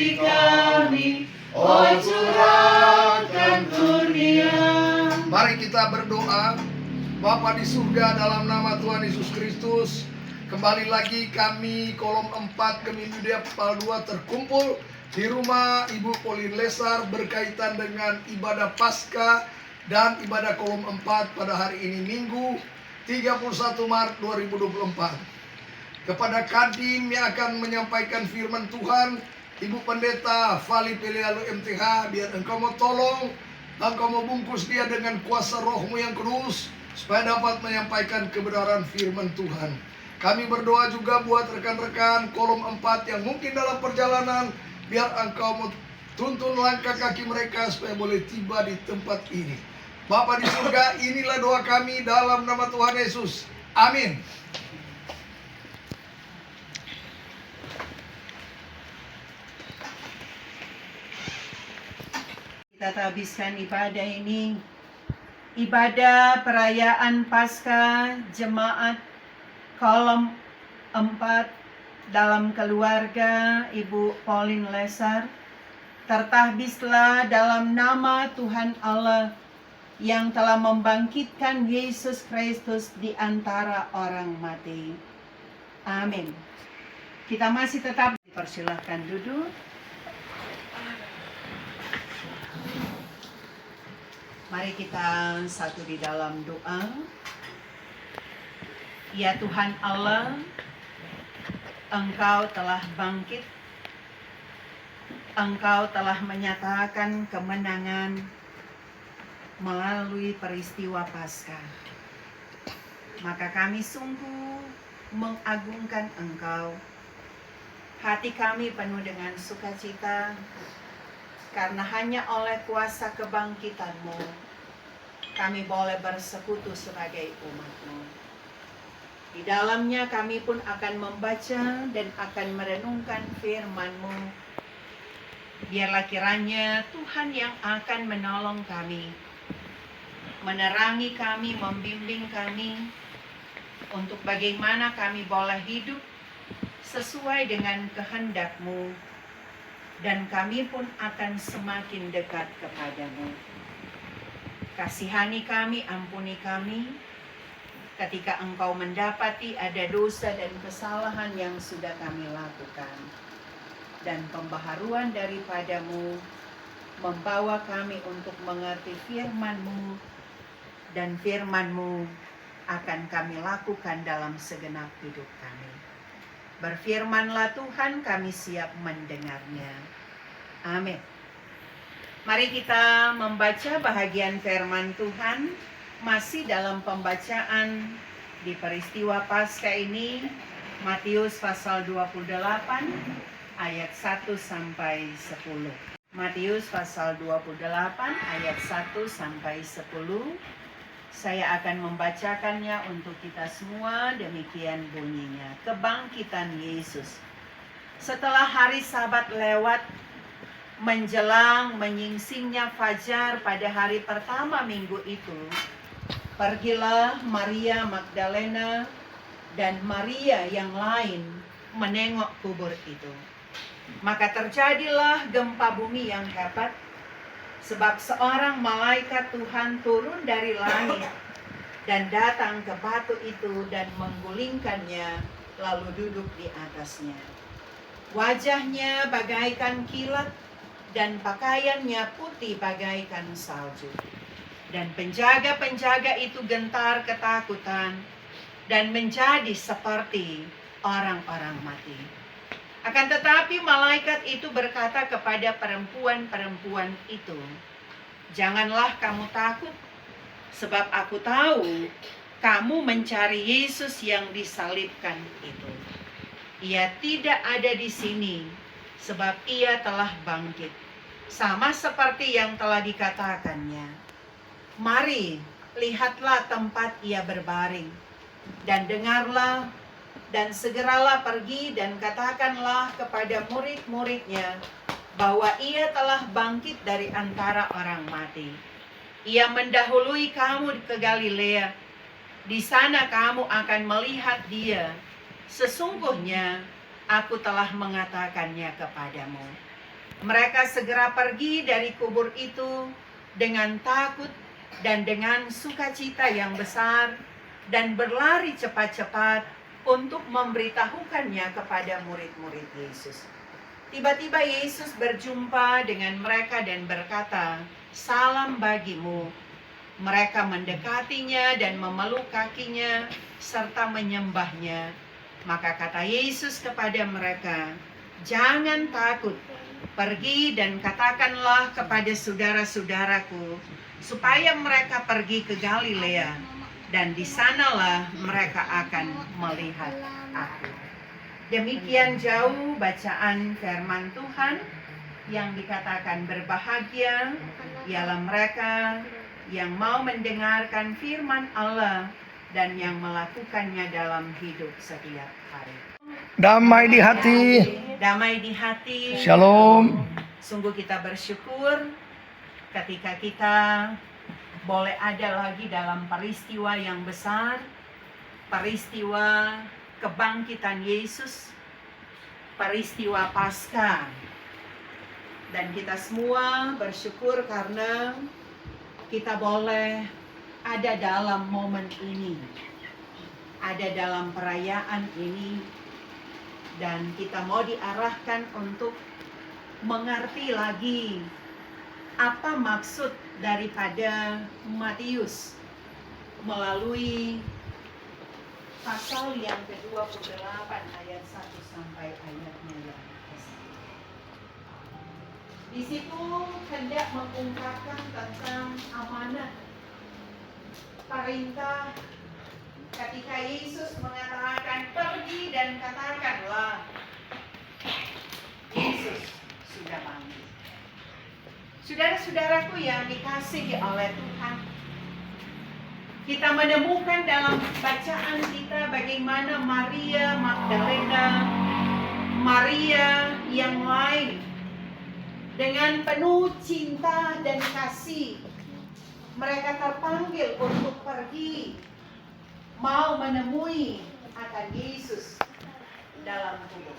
hati kami, oh curahkan kurnia. Mari kita berdoa. Bapa di surga, dalam nama Tuhan Yesus Kristus, kembali lagi kami kolom 4 Kemimudya Pal 2 terkumpul di rumah Ibu Pauline Lesar berkaitan dengan ibadah Paskah dan ibadah kolom 4 pada hari ini Minggu 31 Maret 2024. Kepada Kadim yang akan menyampaikan firman Tuhan, Ibu Pendeta Vali Pelialu MTH, biar Engkau mau tolong, Engkau mau bungkus dia dengan kuasa Roh-Mu yang kudus, supaya dapat menyampaikan kebenaran firman Tuhan. Kami berdoa juga buat rekan-rekan kolom 4 yang mungkin dalam perjalanan, biar Engkau mau tuntun langkah kaki mereka supaya boleh tiba di tempat ini. Bapa di surga, inilah doa kami dalam nama Tuhan Yesus. Amin. Kita habiskan ibadah ini, ibadah perayaan Paskah Jemaat kolom 4 dalam keluarga Ibu Pauline Lesar. Tertahbislah dalam nama Tuhan Allah yang telah membangkitkan Yesus Kristus di antara orang mati. Amin. Kita masih tetap dipersilahkan duduk. Mari kita satu di dalam doa. Ya Tuhan Allah, Engkau telah bangkit. Engkau telah menyatakan kemenangan melalui peristiwa Paskah. Maka kami sungguh mengagungkan Engkau. Hati kami penuh dengan sukacita, karena hanya oleh kuasa kebangkitan-Mu, kami boleh bersekutu sebagai umat-Mu. Di dalamnya kami pun akan membaca dan akan merenungkan firman-Mu. Biarlah kiranya Tuhan yang akan menolong kami, menerangi kami, membimbing kami, untuk bagaimana kami boleh hidup sesuai dengan kehendak-Mu, dan kami pun akan semakin dekat kepadamu. Kasihani kami, ampuni kami, ketika Engkau mendapati ada dosa dan kesalahan yang sudah kami lakukan. Dan pembaharuan daripadamu membawa kami untuk mengerti firman-Mu, dan firman-Mu akan kami lakukan dalam segenap hidup kami. Berfirmanlah Tuhan, kami siap mendengarnya. Amin. Mari kita membaca bahagian firman Tuhan, masih dalam pembacaan di peristiwa Paskah ini, Matius pasal 28 ayat 1 sampai 10. Matius pasal 28 ayat 1 sampai 10. Saya akan membacakannya untuk kita semua. Demikian bunyinya. Kebangkitan Yesus. Setelah hari Sabat lewat, menjelang menyingsingnya fajar pada hari pertama minggu itu, pergilah Maria Magdalena dan Maria yang lain menengok kubur itu. Maka terjadilah gempa bumi yang hebat, sebab seorang malaikat Tuhan turun dari langit dan datang ke batu itu dan menggulingkannya, lalu duduk di atasnya. Wajahnya bagaikan kilat dan pakaiannya putih bagaikan salju. Dan penjaga-penjaga itu gentar ketakutan dan menjadi seperti orang-orang mati. Akan tetapi malaikat itu berkata kepada perempuan-perempuan itu, "Janganlah kamu takut, sebab aku tahu kamu mencari Yesus yang disalibkan itu. Ia tidak ada di sini, sebab ia telah bangkit, sama seperti yang telah dikatakannya. Mari, lihatlah tempat ia berbaring, dan dengarlah, dan segeralah pergi dan katakanlah kepada murid-muridnya bahwa ia telah bangkit dari antara orang mati. Ia mendahului kamu ke Galilea. Di sana kamu akan melihat dia. Sesungguhnya aku telah mengatakannya kepadamu." Mereka segera pergi dari kubur itu dengan takut dan dengan sukacita yang besar dan berlari cepat-cepat untuk memberitahukannya kepada murid-murid Yesus. Tiba-tiba Yesus berjumpa dengan mereka dan berkata, "Salam bagimu." Mereka mendekatinya dan memeluk kakinya serta menyembahnya. Maka kata Yesus kepada mereka, "Jangan takut. Pergi dan katakanlah kepada saudara-saudaraku supaya mereka pergi ke Galilea, dan di sanalah mereka akan melihat aku." Demikian jauh bacaan firman Tuhan yang dikatakan berbahagia ialah mereka yang mau mendengarkan firman Allah dan yang melakukannya dalam hidup setiap hari. Damai di hati. Damai di hati. Shalom. Sungguh kita bersyukur ketika kita boleh ada lagi dalam peristiwa yang besar, peristiwa kebangkitan Yesus, peristiwa Paskah. Dan kita semua bersyukur karena kita boleh ada dalam momen ini, ada dalam perayaan ini, dan kita mau diarahkan untuk mengerti lagi apa maksud daripada Matius melalui pasal yang ke-28 ayat 1 sampai ayatnya yang ke-1. Di situ hendak mengungkapkan tentang amanat perintah ketika Yesus mengatakan, "Pergi dan katakanlah Yesus sudah bangkit." Saudara-saudaraku yang dikasihi oleh Tuhan, kita menemukan dalam bacaan kita bagaimana Maria Magdalena, Maria yang lain, dengan penuh cinta dan kasih, mereka terpanggil untuk pergi, mau menemui akan Yesus dalam kubur.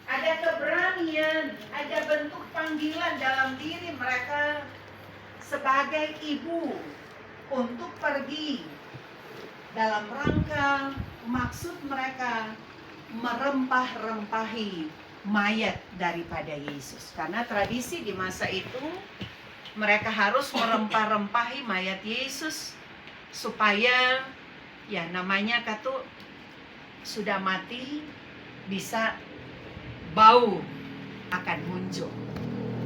Ada keberanian, ada bentuk panggilan dalam diri mereka sebagai ibu untuk pergi dalam rangka maksud mereka merempah-rempahi mayat daripada Yesus. Karena tradisi di masa itu mereka harus merempah-rempahi mayat Yesus supaya ya namanya katu sudah mati bisa bau akan muncul.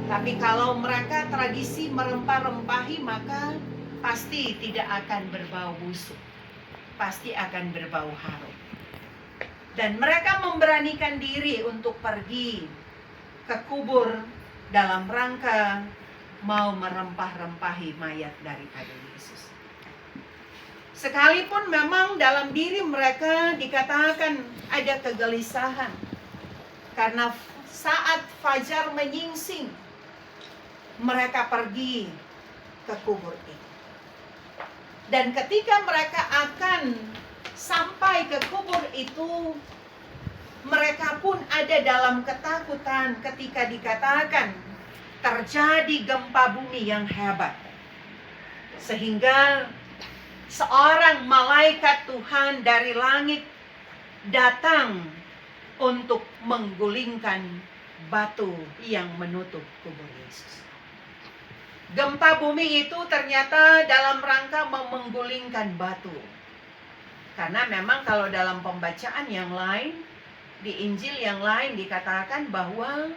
Tapi kalau mereka tradisi merempah-rempahi maka pasti tidak akan berbau busuk. Pasti akan berbau harum. Dan mereka memberanikan diri untuk pergi ke kubur dalam rangka mau merempah-rempahi mayat daripada Yesus. Sekalipun memang dalam diri mereka dikatakan ada kegelisahan. Karena saat fajar menyingsing, mereka pergi ke kubur itu. Dan ketika mereka akan sampai ke kubur itu, mereka pun ada dalam ketakutan ketika dikatakan terjadi gempa bumi yang hebat. Sehingga seorang malaikat Tuhan dari langit datang untuk menggulingkan batu yang menutup kubur Yesus. Gempa bumi itu ternyata dalam rangka menggulingkan batu. Karena memang kalau dalam pembacaan yang lain, di Injil yang lain dikatakan bahwa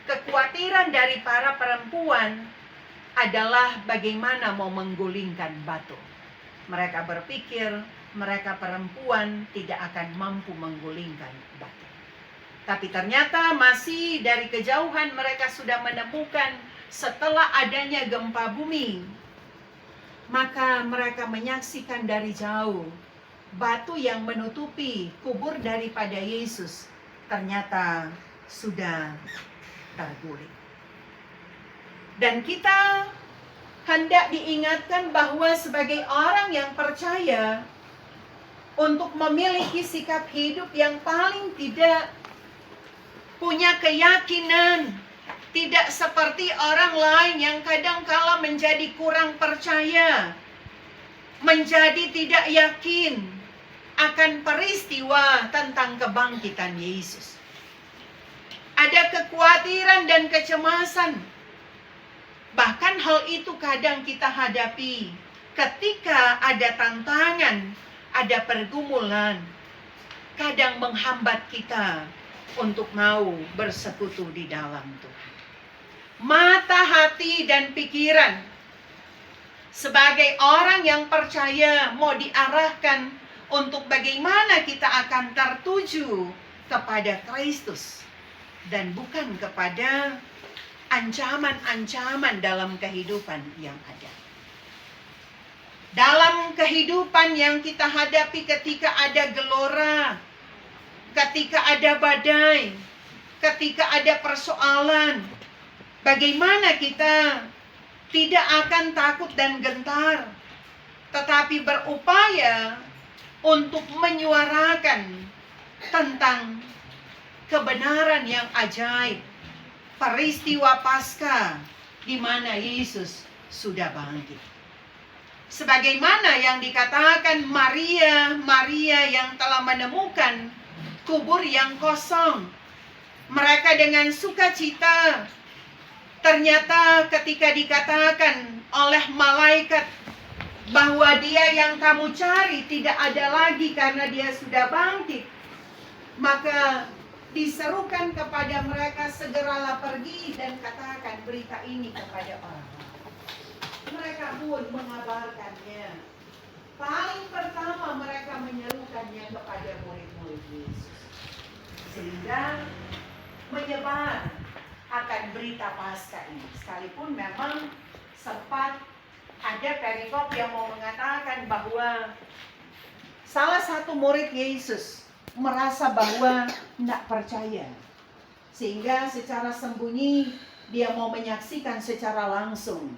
kekhawatiran dari para perempuan adalah bagaimana mau menggulingkan batu. Mereka berpikir mereka perempuan tidak akan mampu menggulingkan batu. Tapi ternyata masih dari kejauhan mereka sudah menemukan setelah adanya gempa bumi, maka mereka menyaksikan dari jauh batu yang menutupi kubur daripada Yesus ternyata sudah terguling. Dan kita hendak diingatkan bahwa sebagai orang yang percaya, untuk memiliki sikap hidup yang paling tidak punya keyakinan Tidak seperti orang lain yang kadang-kala menjadi kurang percaya, menjadi tidak yakin akan peristiwa tentang kebangkitan Yesus. Ada kekhawatiran dan kecemasan. Bahkan hal itu kadang kita hadapi ketika ada tantangan, ada pergumulan, kadang menghambat kita untuk mau bersekutu di dalam Tuhan. Mata, hati, dan pikiran sebagai orang yang percaya mau diarahkan untuk bagaimana kita akan tertuju kepada Kristus dan bukan kepada ancaman-ancaman dalam kehidupan yang ada. Dalam kehidupan yang kita hadapi ketika ada gelora, ketika ada badai, ketika ada persoalan, bagaimana kita tidak akan takut dan gentar, tetapi berupaya untuk menyuarakan tentang kebenaran yang ajaib, peristiwa Paskah di mana Yesus sudah bangkit. Sebagaimana yang dikatakan Maria yang telah menemukan kubur yang kosong. Mereka dengan sukacita, ternyata ketika dikatakan oleh malaikat bahwa dia yang kamu cari tidak ada lagi karena dia sudah bangkit, maka diserukan kepada mereka, segeralah pergi dan katakan berita ini kepada orang. Mereka pun mengabarkannya. Paling pertama mereka menyerukannya kepada murid-murid Yesus, sehingga menyebar akan berita Paskah ini. Sekalipun memang sempat ada perikop yang mau mengatakan bahwa salah satu murid Yesus merasa bahwa tidak percaya, sehingga secara sembunyi dia mau menyaksikan secara langsung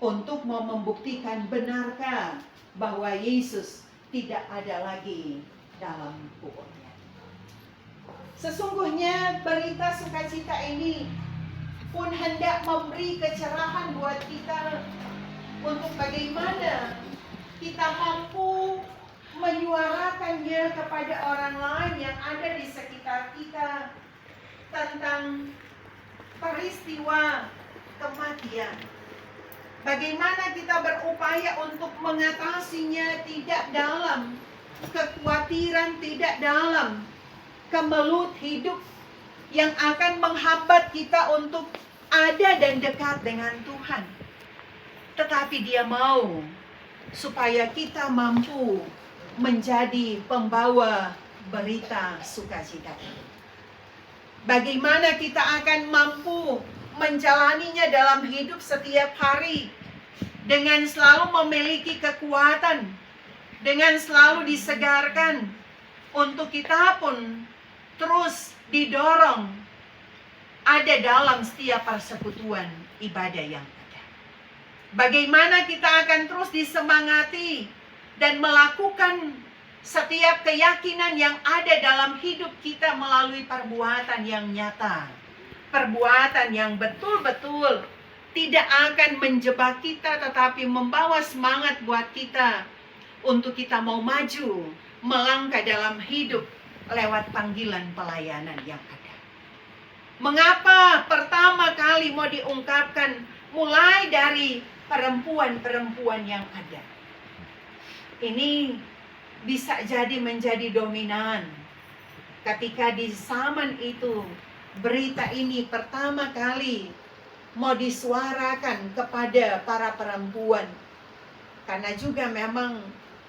untuk mau membuktikan benarkah bahwa Yesus tidak ada lagi dalam kuburnya. Sesungguhnya berita sukacita ini pun hendak memberi kecerahan buat kita untuk bagaimana kita mampu menyuarakannya kepada orang lain yang ada di sekitar kita tentang peristiwa kematian. Bagaimana kita berupaya untuk mengatasinya tidak dalam kekhawatiran, tidak dalam kemelut hidup yang akan menghambat kita untuk ada dan dekat dengan Tuhan. Tetapi Dia mau supaya kita mampu menjadi pembawa berita sukacita. Bagaimana kita akan mampu menjalaninya dalam hidup setiap hari dengan selalu memiliki kekuatan, dengan selalu disegarkan untuk kita pun terus didorong ada dalam setiap persekutuan ibadah yang ada. Bagaimana kita akan terus disemangati dan melakukan setiap keyakinan yang ada dalam hidup kita melalui perbuatan yang nyata, perbuatan yang betul-betul tidak akan menjebak kita, tetapi membawa semangat buat kita untuk kita mau maju, melangkah dalam hidup lewat panggilan pelayanan yang ada. Mengapa pertama kali mau diungkapkan mulai dari perempuan-perempuan yang ada? Ini bisa jadi menjadi dominan ketika di zaman itu berita ini pertama kali mau disuarakan kepada para perempuan. Karena juga memang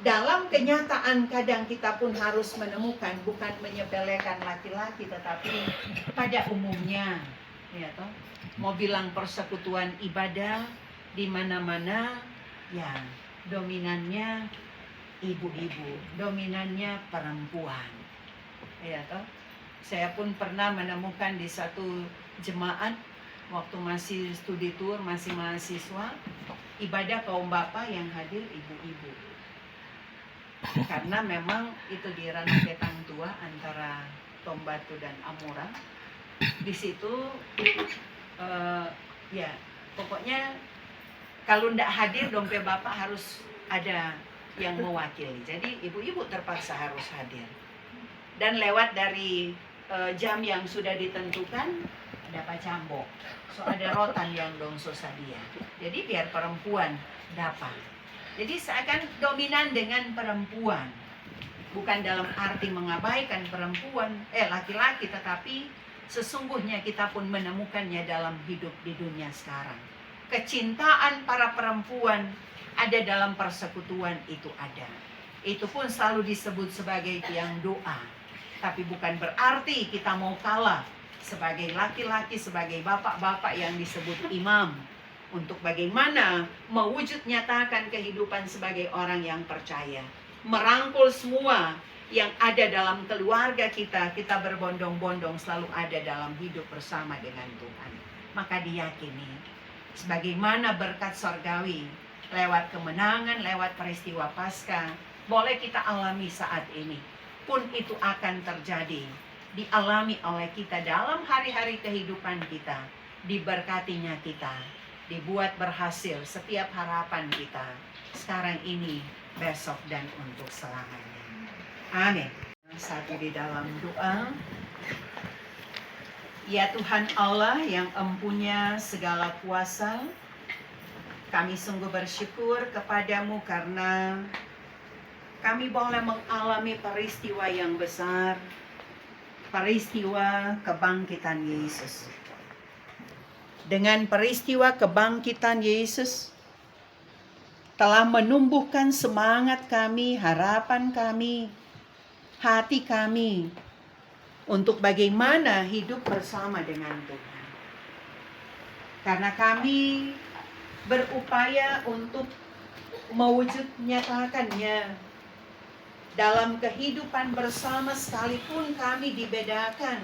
dalam kenyataan kadang kita pun harus menemukan, bukan menyepelekan laki-laki, tetapi pada umumnya, ya toh, mau bilang persekutuan ibadah di mana-mana, ya dominannya ibu-ibu, dominannya perempuan, ya toh. Saya pun pernah menemukan di satu jemaat waktu masih studi tour, masih mahasiswa, ibadah kaum bapak yang hadir ibu-ibu. Karena memang itu di ranah Petang Tua antara Tombatu dan Amura. Di situ Ya, pokoknya kalau ndak hadir dompet Bapak harus ada yang mewakili. Jadi ibu-ibu terpaksa harus hadir. Dan lewat dari jam yang sudah ditentukan dapat cambok. So ada rotan yang dong sosadia. Jadi biar perempuan dapat. Jadi seakan dominan dengan perempuan. Bukan dalam arti mengabaikan perempuan, laki-laki, tetapi sesungguhnya kita pun menemukannya dalam hidup di dunia sekarang. Kecintaan para perempuan ada dalam persekutuan itu ada. Itu pun selalu disebut sebagai tiang doa. Tapi bukan berarti kita mau kalah sebagai laki-laki, sebagai bapak-bapak yang disebut imam. Untuk bagaimana mewujud nyatakan kehidupan sebagai orang yang percaya. Merangkul semua yang ada dalam keluarga kita berbondong-bondong selalu ada dalam hidup bersama dengan Tuhan. Maka diyakini, sebagaimana berkat sorgawi, lewat kemenangan, lewat peristiwa Paskah, boleh kita alami saat ini. Pun itu akan terjadi, dialami oleh kita dalam hari-hari kehidupan kita, diberkatinya kita, dibuat berhasil setiap harapan kita, sekarang ini, besok dan untuk selamanya. Amin. Satu di dalam doa. Ya Tuhan Allah yang empunya segala kuasa, kami sungguh bersyukur kepadamu karena kami boleh mengalami peristiwa yang besar, peristiwa kebangkitan Yesus. Dengan peristiwa kebangkitan Yesus, telah menumbuhkan semangat kami, harapan kami, hati kami untuk bagaimana hidup bersama dengan Tuhan. Karena kami berupaya untuk mewujud nyatakannya dalam kehidupan bersama, sekalipun kami dibedakan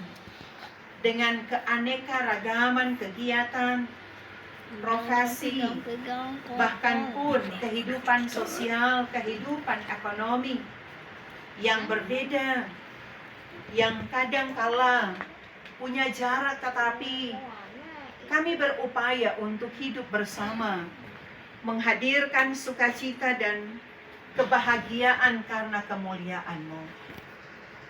dengan keanekaragaman kegiatan, profesi, bahkan pun kehidupan sosial, kehidupan ekonomi yang berbeda, yang kadang kala punya jarak, tetapi kami berupaya untuk hidup bersama, menghadirkan sukacita dan kebahagiaan karena kemuliaan-Mu.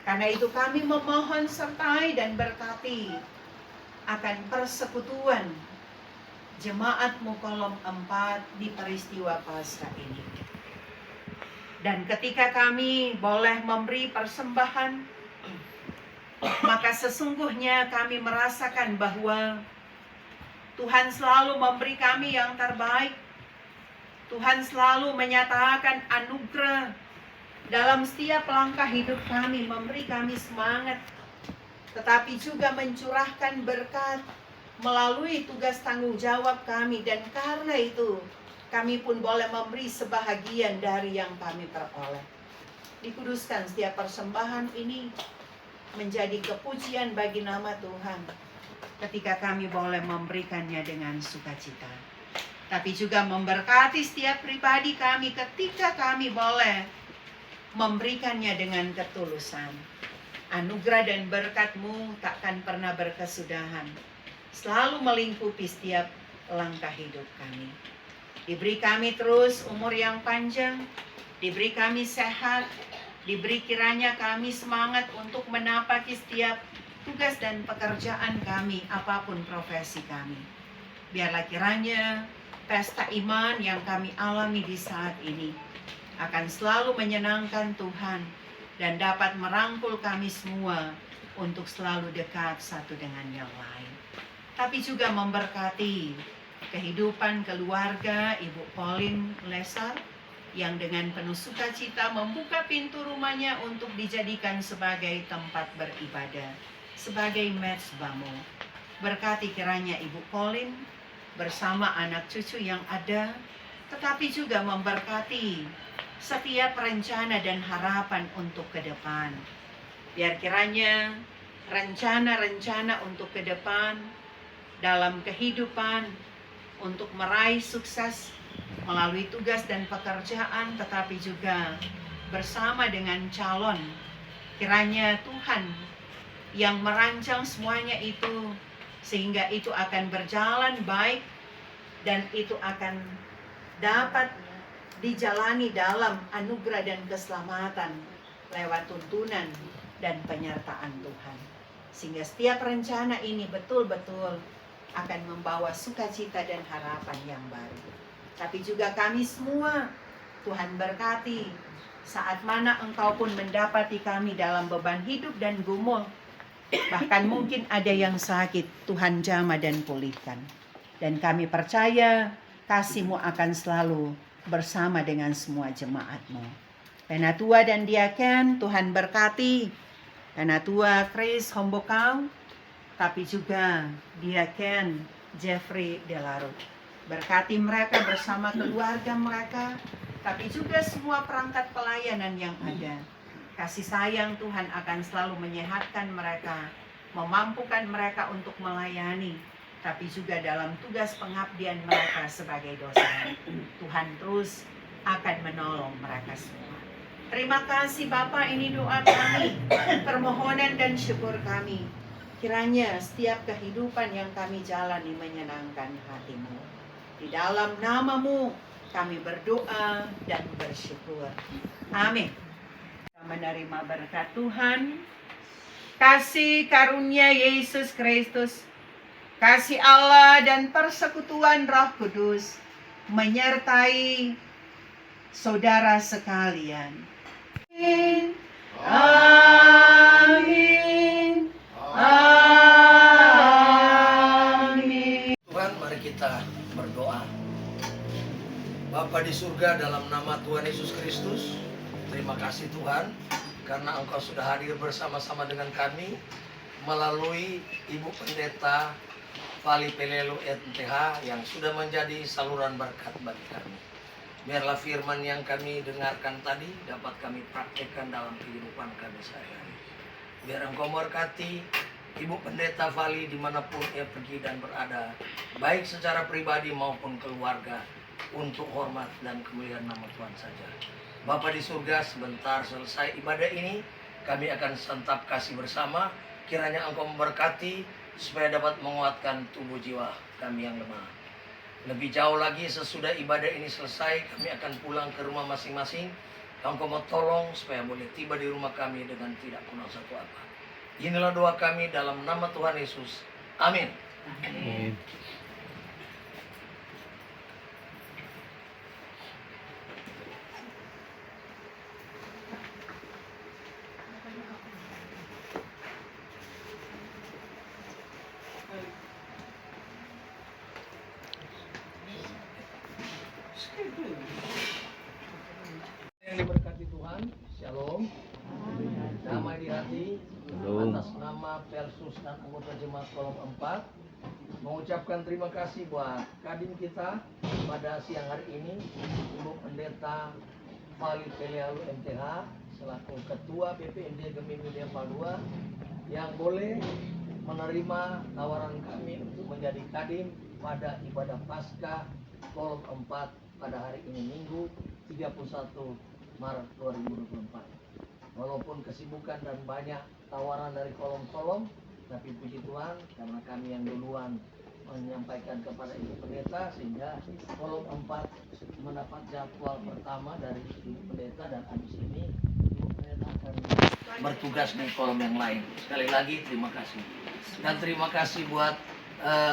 Karena itu kami memohon sertai dan berkati akan persekutuan Jemaat-Mu Kolom 4 di peristiwa Paskah ini. Dan ketika kami boleh memberi persembahan, maka sesungguhnya kami merasakan bahwa Tuhan selalu memberi kami yang terbaik. Tuhan selalu menyatakan anugerah dalam setiap langkah hidup kami, memberi kami semangat, tetapi juga mencurahkan berkat melalui tugas tanggung jawab kami. Dan karena itu kami pun boleh memberi sebahagian dari yang kami peroleh. Dikuduskan setiap persembahan ini menjadi kepujian bagi nama Tuhan ketika kami boleh memberikannya dengan sukacita. Tapi juga memberkati setiap pribadi kami ketika kami boleh memberikannya dengan ketulusan. Anugerah dan berkat-Mu takkan pernah berkesudahan, selalu melingkupi setiap langkah hidup kami. Diberi kami terus umur yang panjang, diberi kami sehat, diberi kiranya kami semangat untuk menapaki setiap tugas dan pekerjaan kami, apapun profesi kami. Biarlah kiranya pesta iman yang kami alami di saat ini akan selalu menyenangkan Tuhan dan dapat merangkul kami semua untuk selalu dekat satu dengan yang lain. Tapi juga memberkati kehidupan keluarga Ibu Pauline Lesar yang dengan penuh sukacita membuka pintu rumahnya untuk dijadikan sebagai tempat beribadah, sebagai mezbah-Mu. Berkati kiranya Ibu Pauline bersama anak cucu yang ada, tetapi juga memberkati setiap rencana dan harapan untuk ke depan. Biar kiranya rencana-rencana untuk ke depan dalam kehidupan untuk meraih sukses melalui tugas dan pekerjaan, tetapi juga bersama dengan calon. Kiranya Tuhan yang merancang semuanya itu sehingga itu akan berjalan baik dan itu akan dapat dijalani dalam anugerah dan keselamatan lewat tuntunan dan penyertaan Tuhan. Sehingga setiap rencana ini betul-betul akan membawa sukacita dan harapan yang baru. Tapi juga kami semua, Tuhan berkati, saat mana Engkau pun mendapati kami dalam beban hidup dan gumul, bahkan mungkin ada yang sakit, Tuhan jamah dan pulihkan. Dan kami percaya kasih-Mu akan selalu bersama dengan semua jemaat-Mu. Penatua dan diaken, Tuhan berkati. Penatua Chris Hombokau, tapi juga diaken Jeffrey Delarut. Berkati mereka bersama keluarga mereka, tapi juga semua perangkat pelayanan yang ada. Kasih sayang Tuhan akan selalu menyehatkan mereka, memampukan mereka untuk melayani, tapi juga dalam tugas pengabdian mereka sebagai dosen. Tuhan terus akan menolong mereka semua. Terima kasih Bapak, ini doa kami, permohonan dan syukur kami. Kiranya setiap kehidupan yang kami jalani menyenangkan hati-Mu. Di dalam nama-Mu kami berdoa dan bersyukur. Amin. Menerima berkat Tuhan, kasih karunia Yesus Kristus, kasih Allah dan persekutuan Roh Kudus menyertai saudara sekalian. Amin. Amin. Amin. Tuhan, mari kita berdoa. Bapa di surga, dalam nama Tuhan Yesus Kristus, terima kasih Tuhan, karena Engkau sudah hadir bersama-sama dengan kami melalui Ibu Pendeta Fali Pelelu MTH yang sudah menjadi saluran berkat bagi kami. Biarlah firman yang kami dengarkan tadi dapat kami praktekkan dalam kehidupan kami sehari-hari. Biar Engkau memberkati Ibu Pendeta Fali dimanapun ia pergi dan berada, baik secara pribadi maupun keluarga, untuk hormat dan kemuliaan nama Tuhan saja. Bapa di surga, sebentar selesai ibadah ini, kami akan santap kasih bersama. Kiranya Engkau memberkati supaya dapat menguatkan tubuh jiwa kami yang lemah. Lebih jauh lagi sesudah ibadah ini selesai, kami akan pulang ke rumah masing-masing. Engkau mau tolong supaya boleh tiba di rumah kami dengan tidak kurang satu apa. Inilah doa kami dalam nama Tuhan Yesus. Amin. Amin. Yang diberkati Tuhan, Shalom, damai di hati. Atas nama Persus dan anggota jemaat kolom 4, mengucapkan terima kasih buat Kadin kita pada siang hari ini, Ibu Pendeta Fali Pelelu MTH selaku Ketua PPMD Gemini Media Padua yang boleh menerima tawaran kami untuk menjadi Kadin pada ibadah Paskah kolom 4 pada hari ini Minggu 31 Maret 2024. Walaupun kesibukan dan banyak tawaran dari kolom-kolom, tapi puji Tuhan karena kami yang duluan menyampaikan kepada Ibu Pendeta, sehingga kolom 4 mendapat jadwal pertama dari Ibu Pendeta, dan habis ini Ibu Pendeta akan bertugas di kolom yang lain. Sekali lagi terima kasih. Dan terima kasih buat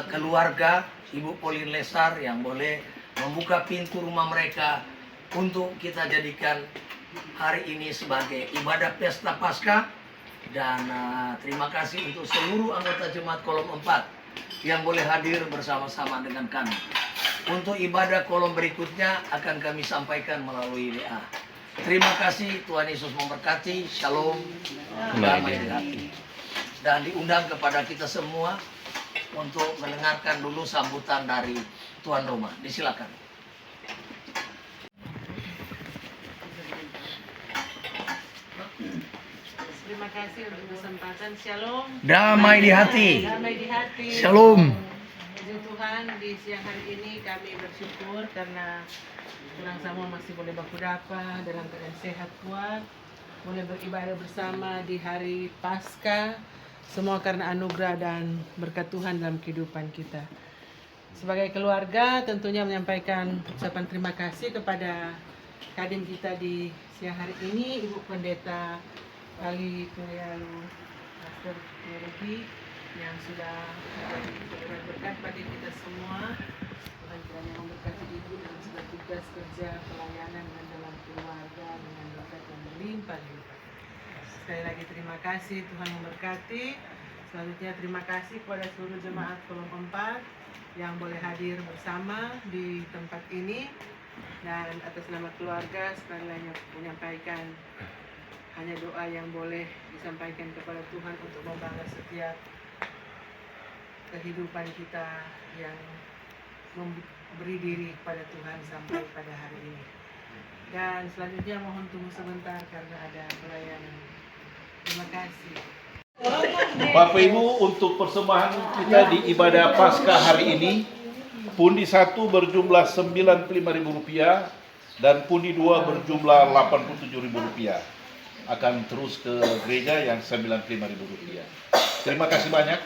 keluarga Ibu Pauline Lesar yang boleh membuka pintu rumah mereka untuk kita jadikan hari ini sebagai ibadah pesta Paskah. Dan terima kasih untuk seluruh anggota jemaat kolom 4 yang boleh hadir bersama-sama dengan kami. Untuk ibadah kolom berikutnya akan kami sampaikan melalui WA. Terima kasih, Tuhan Yesus memberkati. Shalom, damai di hati. Dan diundang kepada kita semua untuk mendengarkan dulu sambutan dari Tuan Rumah. Disilakan. Terima kasih untuk kesempatan. Shalom. Damai di hati. Damai di hati. Shalom. Puji Tuhan, di siang hari ini kami bersyukur karena kurang sama masih boleh baku dapa dalam keadaan sehat kuat, boleh beribadah bersama di hari Paskah Semua karena anugerah dan berkat Tuhan dalam kehidupan kita. Sebagai keluarga tentunya menyampaikan ucapan terima kasih kepada kadim kita di siang hari ini, Ibu Pendeta Ali Kurnialu Master Teologi yang sudah memberikan berkat bagi kita semua. Tuhan kiranya memberkati Ibu dalam segala tugas kerja pelayanan dan dalam keluarga dengan berkat yang berlimpah-limpah. Sekali lagi terima kasih, Tuhan memberkati. Selanjutnya terima kasih kepada seluruh jemaat Kolom 4 yang boleh hadir bersama di tempat ini, dan atas nama keluarga sekali lagi menyampaikan hanya doa yang boleh disampaikan kepada Tuhan untuk membalas setiap kehidupan kita yang memberi diri kepada Tuhan sampai pada hari ini. Dan selanjutnya mohon tunggu sebentar karena ada pelayanan. Terima kasih. Bapak Ibu, untuk persembahan kita di ibadah Paskah hari ini, pundi 1 berjumlah Rp95.000 dan pundi 2 berjumlah Rp87.000. Akan terus ke gereja yang Rp95.000. Terima kasih banyak.